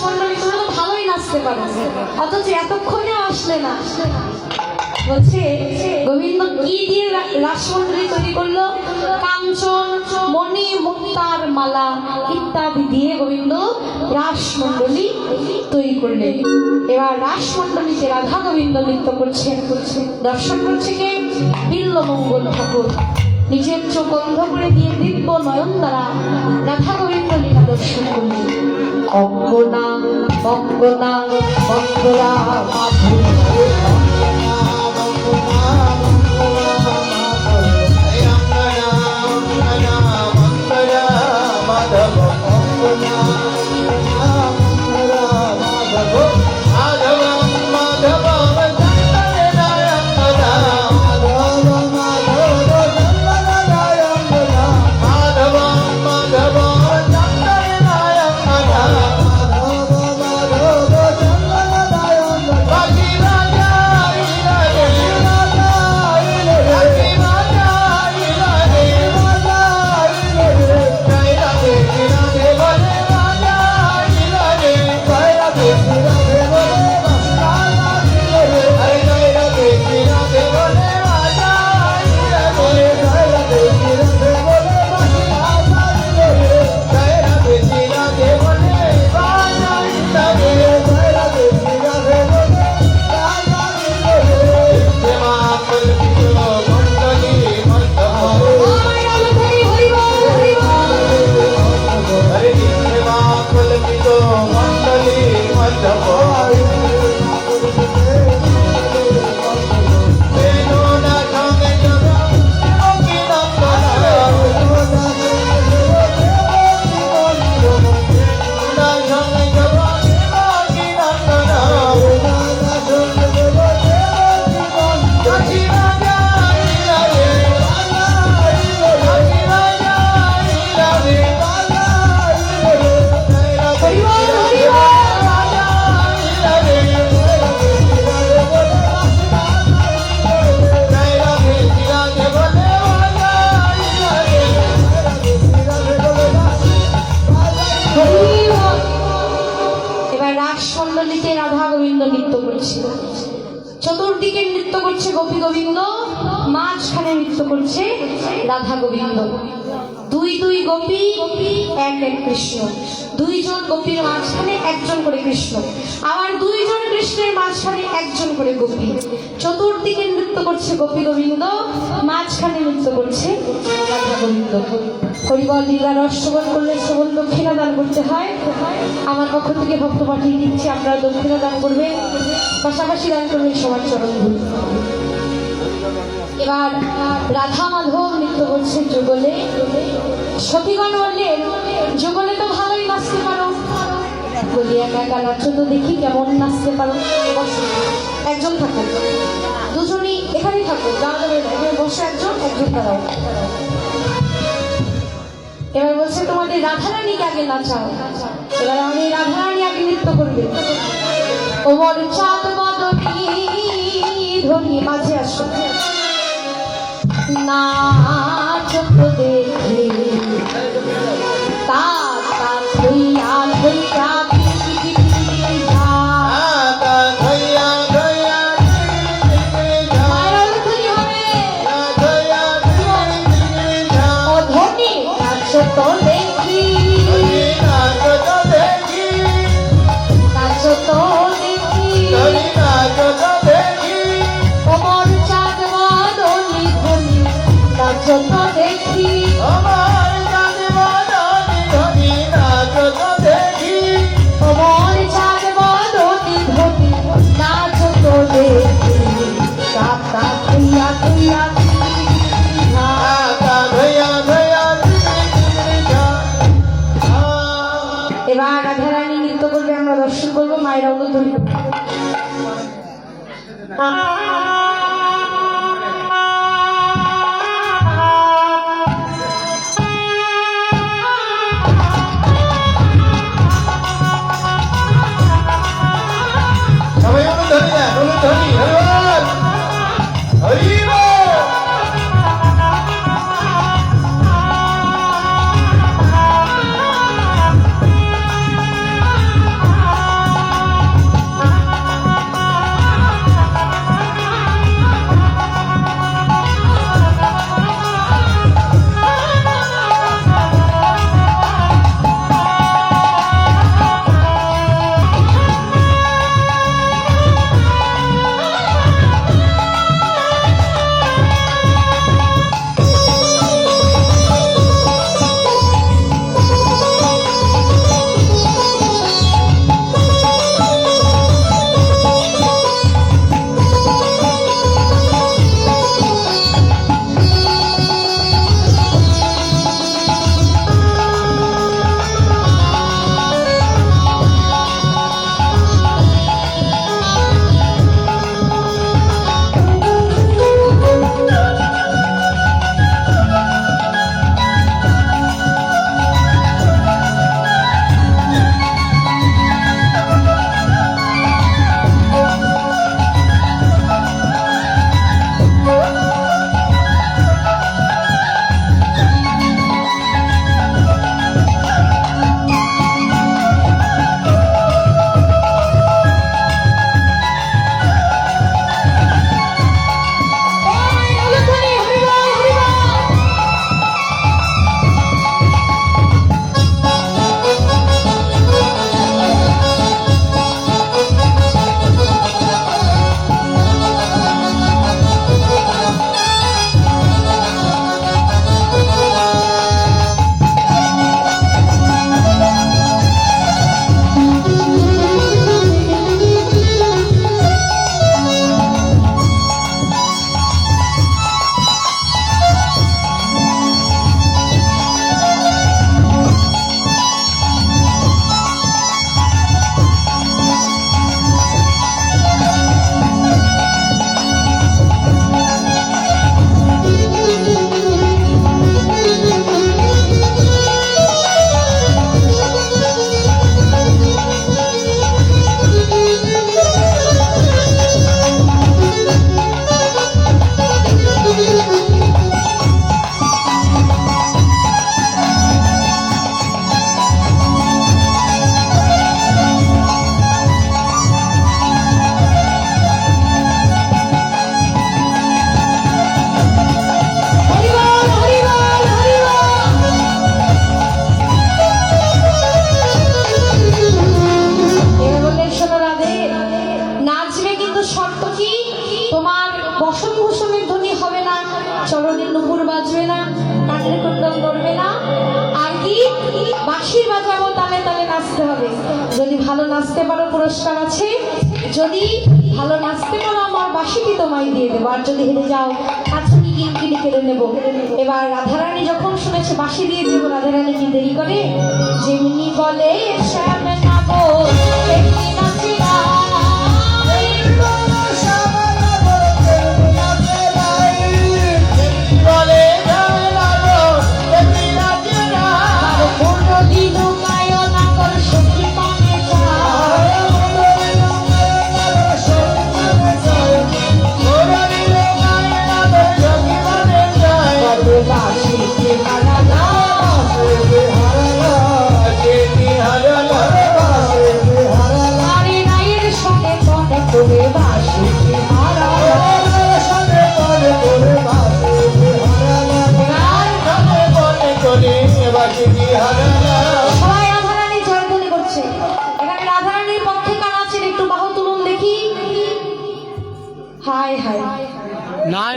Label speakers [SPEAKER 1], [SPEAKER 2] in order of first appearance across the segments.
[SPEAKER 1] রাসমণ্ডলী তোমরা তো ভালোই নাচতে পারো, অথচ এতক্ষণে আসলে না। বলছে গোবিন্দ কি দিয়ে রাসমণ্ডলী তৈরি করলো? কাঞ্চন, মণি, মুক্তার মালা ইত্যাদি দিয়ে গোবিন্দ রাসমণ্ডলী তৈরি করলেন। এবার রাসমণ্ডলীতে রাধা গোবিন্দ নৃত্য করছেন। দর্শন করছে কে? বিল্বমঙ্গল ঠাকুর। নিজের চোখ বন্ধ করে দিয়ে দিব্য নয়ন দ্বারা রাধা গোবিন্দ লীলা দর্শন করলেন। অঙ্গনা অঙ্গনা অঙ্গনা রাসমণ্ডলীতে রাধা গোবিন্দ নৃত্য করছে। চতুর্দিকে নৃত্য করছে গোপী গোবিন্দ, মাঝখানে নৃত্য করছে রাধা গোবিন্দ। দুই দুই গোপী, এক এক কৃষ্ণ। দুইজন গোপীর মাঝখানে একজন করে কৃষ্ণ, আবার দুইজন কৃষ্ণের মাঝখানে একজন করে গোপী। চতুর্দিকে নৃত্য করছে গোপী গোবিন্দ, মাঝখানে নৃত্য করছে রাধা গোবিন্দ। হরিবল লীলা রসবন করলে শ্রবণ দক্ষিণা দান করতে হয়। আমার পক্ষ থেকে ভক্ত পাঠিয়ে দিচ্ছি, আপনারা দক্ষিণা দান করবেন, পাশাপাশি দান করবেন সবার চরণ ধূলি। এবার রাধা মাধব নৃত্য করছে যুগলে। সতীগণ বললেন, যুগলে তো ভালোই নাচতে পারো, বলি একা একা নাচো তো দেখি কেমন নাচতে পারো। একজন থাকো, দুজনই এখানেই থাকো, যাওয়া যাবে না, এখানে বসে একজন একজন দাঁড়াও। এবার বলছে তোমাদের রাধারানীকে আগে নাচাও। এবার আমি রাধারানী আগে নৃত্য করবে। ওমর চাঁদ বদনী ধনী মাঝে আসো, নাচ তো দেখে তা ধইয়া ধইয়া এবার রাধারানী নৃত্য করবে, আমরা দর্শন করবো। মায়েরা উদ্বোধন নাচতে পারো পুরস্কার আছে, যদি ভালো নাচতে পারো আমার বাঁশিটি তোমায় দিয়ে দেবো, আর যদি হেরে যাও আচ্ছা কি কিনকিনি কেড়ে নেবো। এবার রাধারানী যখন শুনেছে বাঁশি দিয়ে দেবো, রাধারানী কি দেরি করে, যেমনি বলে শ্যাম নাগর তেমনি নাচে সবাই রাধারানী জয়ধ্বনি করছে। এখানে রাধারানীর পক্ষে কার আছেন একটু বাহু তুলুন দেখি। হাই হাই নাই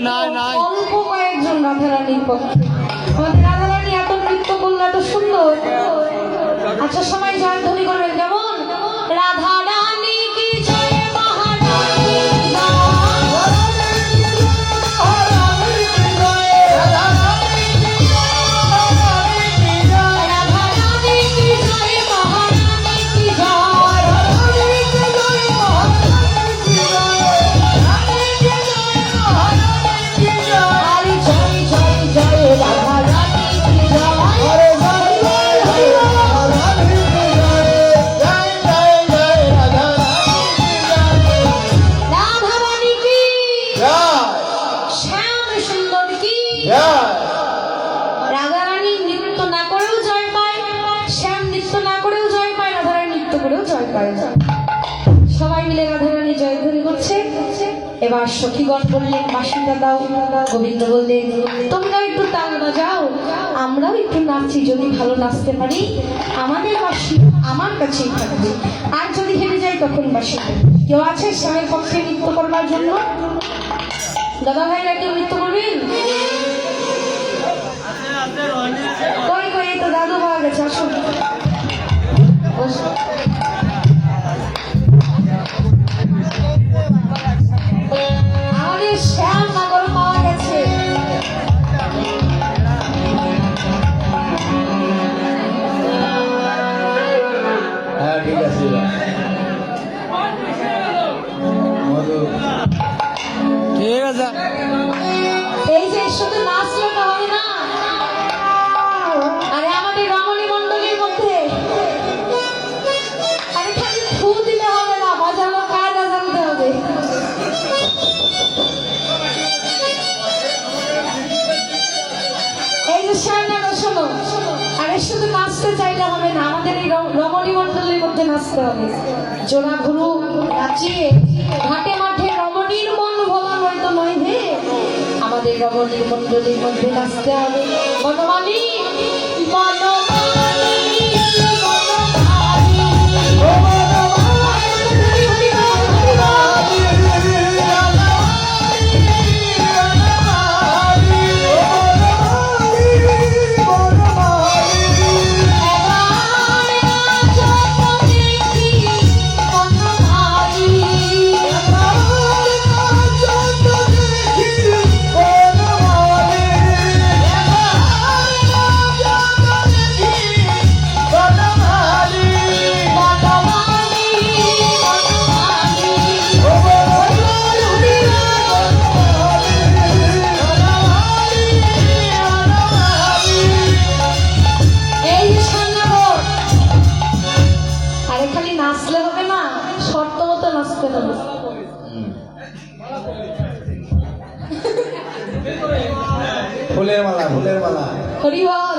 [SPEAKER 1] অল্প কয়েকজন রাধারানীর পক্ষে। আমাদের রাধারানী এত নৃত্য করলো, এত সুন্দর। আচ্ছা সবাই জয়ধ্বনি করবেন, কেমন? রাধারানী কি জয়, মহারানী কি রাধারানী নৃত্য না করেও জয় পায়, শ্যাম নৃত্য না করেও জয় পায়, রাধারানী নৃত্য করেও জয় পায় না। সবাই মিলে রাধারানী জয়ধ্বনি করছে। এবার সখীগণ বললেন বাঁশিটা দাও, গোবিন্দ বললেন তোমরা একটু তাল বাজাও, আমরাও একটু নাচি, যদি ভালো নাচতে পারি আমাদের বাঁশি আমার কাছেই থাকবে, আর যদি হেরে যাই তখন বাঁশি। কেউ আছে শ্যামের পক্ষে নৃত্য করবার জন্য? দাদা ভাইরা কেউ নৃত্য করবেন? কই কই, এই তো দাদু পাওয়া গেছে, আসুন আমাদের শ্যাম নাগর পাওয়া গেছে।
[SPEAKER 2] হ্যাঁ ঠিক আছে। ঠিক আছে,
[SPEAKER 1] এই যে শুধু নাচলে তো হবে না, আরে আমাদের রমণী মণ্ডলীর মধ্যে আরে খালি ফু দিলে হবে না, বাজানো কায়দা জানতে হবে। এই যে শ্যামনগর শোনো, আরে শুধু নাচতে চাইলে হবে না, আমাদের এই রমণী মণ্ডলীর মধ্যে নাচতে হবে। জোড়া ঘুরু নাচিয়ে ঘাটে মাঠে রমণীর মন ভোলা নয়তো নয় হে, আমাদের রমণীর মণ্ডলীর মধ্যে নাচতে হবে। বনমালী নাচলে হবে না, শর্ত মতো নাচতে হবে।
[SPEAKER 2] ফুলের মালা, ফুলের মালা।
[SPEAKER 1] হরি বল।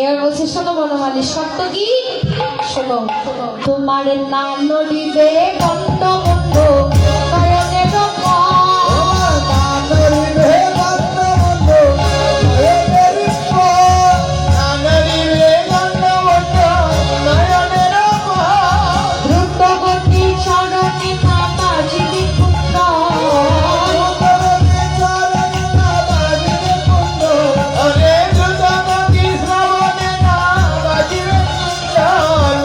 [SPEAKER 1] এবার বলছে শোনো বনমালী, শর্ত কি শোনো, তোমার না নড়িবে বন্ধ বন্ধ নয়নের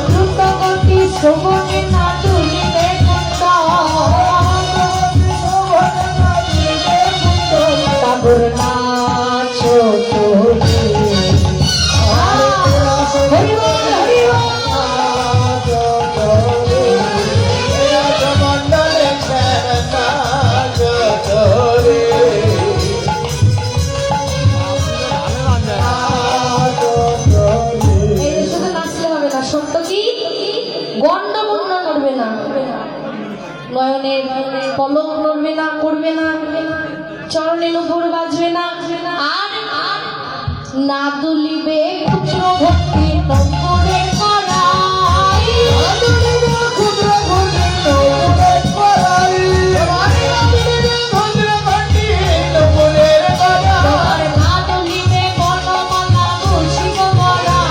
[SPEAKER 1] দ্রুতগতি নড়বে না, নয়নের পলক নড়বে না, পড়বে না, চরণের উপর বাজবে না, আর না দুলিবে ক্ষুদ্র ভক্তি নম্বরে করাই, না দুলিবে ক্ষুদ্র ভক্তি নম্বরে করাই, তোমার না দুলিবে বনমালা বসিব বরাই,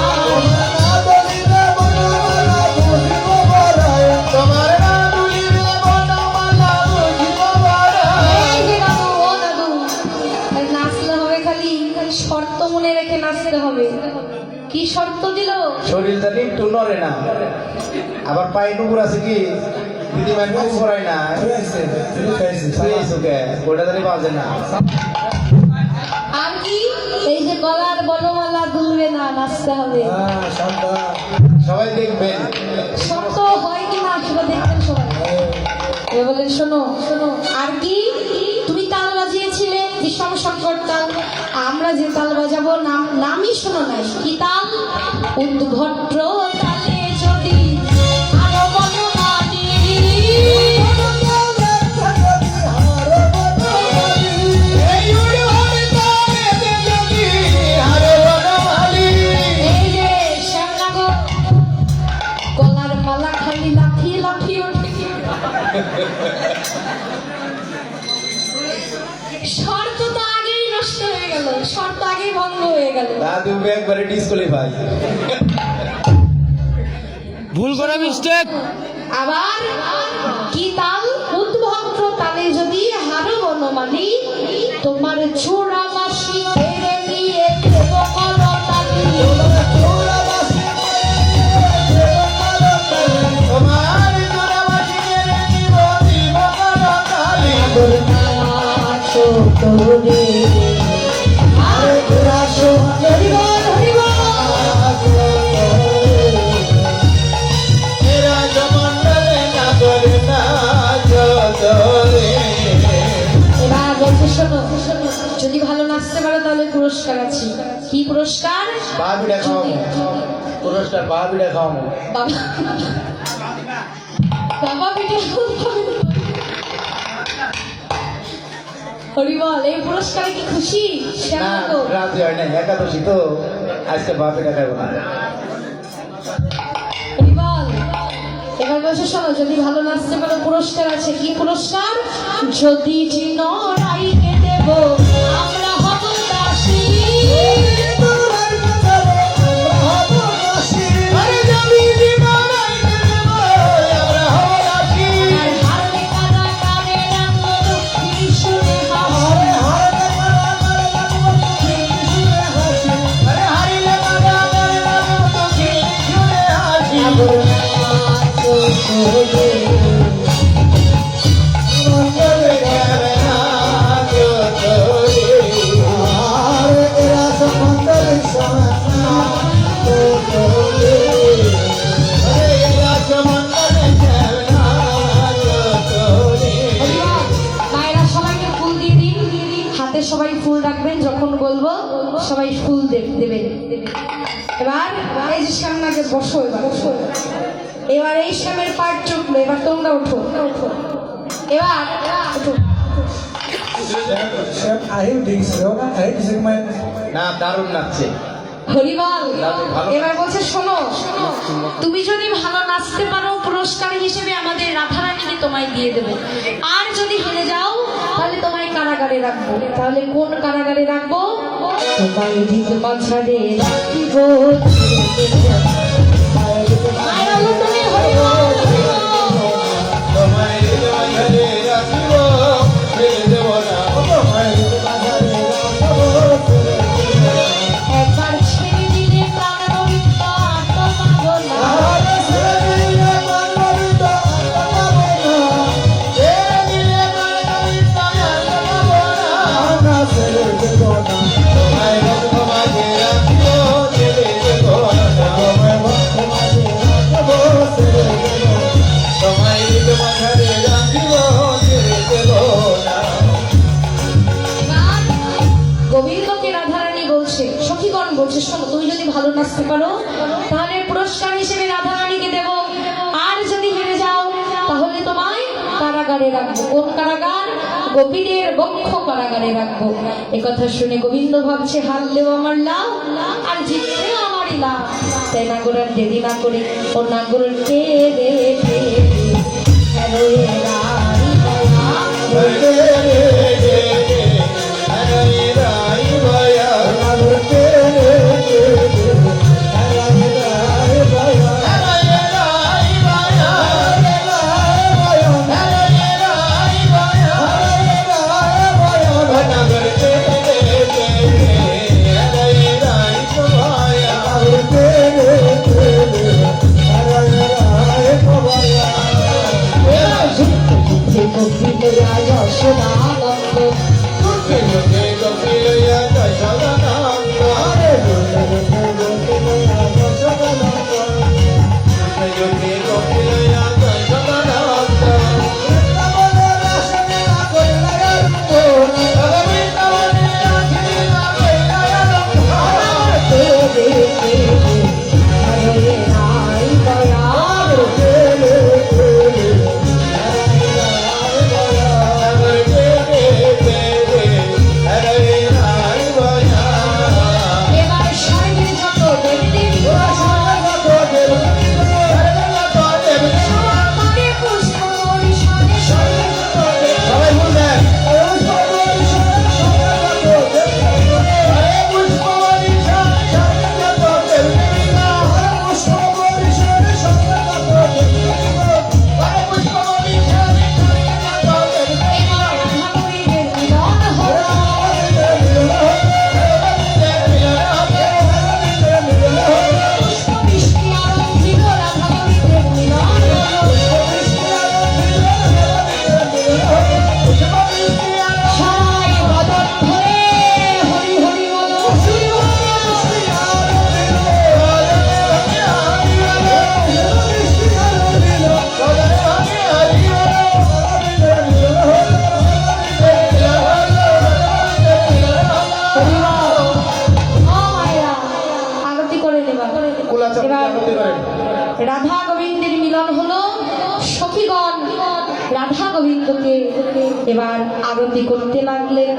[SPEAKER 1] এই যে দাদু, ও দাদু, নাচতে হবে খালি শর্ত মনে রেখে নাচতে হবে। কি শর্ত দিল?
[SPEAKER 2] শরীর জানি একটু নড়ে না, আবার পায়ে নুপুর আছে কি দিদিমার কাজ করায় না, ওটা জানি বাজে না।
[SPEAKER 1] আর কি? এই যে গলার বনমালা দুলবে না, নাচতে হবে।
[SPEAKER 2] সবাই দেখবেন
[SPEAKER 1] শর্ত হয় কি না সেটা দেখবেন সবাই। এ বলেন শোনো শোনো, আর কি? তুমি তাল বাজিয়েছিলে বিষম সংকট তাল, আমরা যে তাল বাজাবো নামই শোনো নাই। কি তাল? উদ্ভট্ট তালে যদি আরো বনমালী, এই যে শ্যামনগর গলার মালা খালি লাফিয়ে লাফিয়ে ওঠে। শর্ত তো আগেই নষ্ট হয়ে গেল, শর্ত আগেই ভঙ্গ হয়ে গেল।
[SPEAKER 2] দাদু একবারে ডিসকোয়ালিফাই। ভুল করা মিস্টেক।
[SPEAKER 1] আবার কি তাল? উদ্ভক্ত তালে যদি হারো বনমালী, তোমার চূড়া মাসি কেড়ে নিয়ে দেব করতালি। নাচো তোরে, আর নাচো হরিবল হরিবল। এবার বলছে শোনো, যদি ভালো নাচতে পারো তাহলে পুরস্কার আছে। কি পুরস্কার?
[SPEAKER 2] বাবিটা খাওয়াবো পুরস্কার, বাবিটা খাওয়াবো।
[SPEAKER 1] বাবা বাবা পিঠে হরিবল। এই পুরস্কারে কি খুশি?
[SPEAKER 2] না রাজি হয় না, একাদশী তো আজকে বাবিটা খাবো না।
[SPEAKER 1] হরিবল। এবার বলছে শোনো, যদি ভালো নাচতে পারো পুরস্কার আছে। কি পুরস্কার? যদি চিহ্ন রাইকে দেব আমরা হব দাসী, আর হারলে কারা কারে রাখবো লক্ষ্মী শুনে হাসি। মায়েরা সবাইকে ফুল দিয়ে দিন, হাতে সবাই ফুল রাখবেন, যখন বলবো সবাই ফুল দেবেন। এবার এই যে শ্যামনাকে বসো, এবার বসো। এবার এই শ্যামের পার্ট চুকলো, এবার তোমরা ওঠো ওঠো। এবার ওঠো।
[SPEAKER 2] না দারুণ নাচছে।
[SPEAKER 1] হরিবল। এবার বলছে শোনো, তুমি যদি ভালো নাচতে পারো পুরস্কার হিসেবে আমাদের রাধারানীকে তোমায় দিয়ে দেবো, আর যদি হেরে যাও তাহলে তোমায় কারাগারে রাখবো। তাহলে কোন কারাগারে রাখবো? তোমায় দিতে মাঝারে রাখিব। মায়েরা লুটনে হরিবল একবার ছেড়ে দিলে প্রাণ রহিত আত্মমাগো না। গোবিন্দকে রাধারানী বলছে, সখীগণ বলছে শোনো, তুমি যদি ভালো নাচতে পারো তাহলে পুরস্কার হিসেবে রাধারানীকে দেব, আর যদি হেরে যাও কারাগারে রাখবো। কোন কারাগার? গোপীদের বক্ষ কারাগারে রাখবো। একথা শুনে গোবিন্দ ভাবছে হারলেও আমার লাভ আর জিতলেও আমারই লাভ। তাই নাগর আর দেরি না করে ও নাগর টেনে রাধা গোবিন্দের মিলন হলো। সখীগণ রাধা গোবিন্দকে এবার আরতি করতে লাগলেন।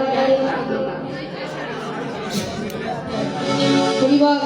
[SPEAKER 1] পরিবার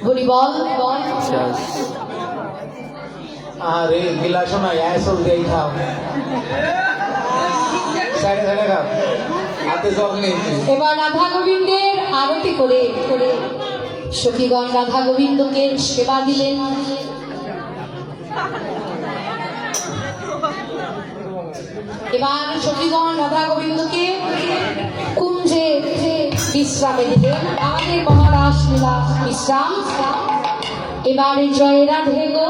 [SPEAKER 1] পরিবার বল
[SPEAKER 2] আরে গিলাস না আসল দেই খাও সাইডে সাইডে খাও হাতে জল নেই।
[SPEAKER 1] এবার রাধা গোবিন্দের আরতি করে সখীগণ রাধা গোবিন্দকে সেবা দিলেন। এবার সখীগণ রাধা গোবিন্দকে কুঞ্জে বিশ্রামে দিলেন। আমাদের মহারাস লীলা বিশ্রাম। এবারে জয় রাধে গো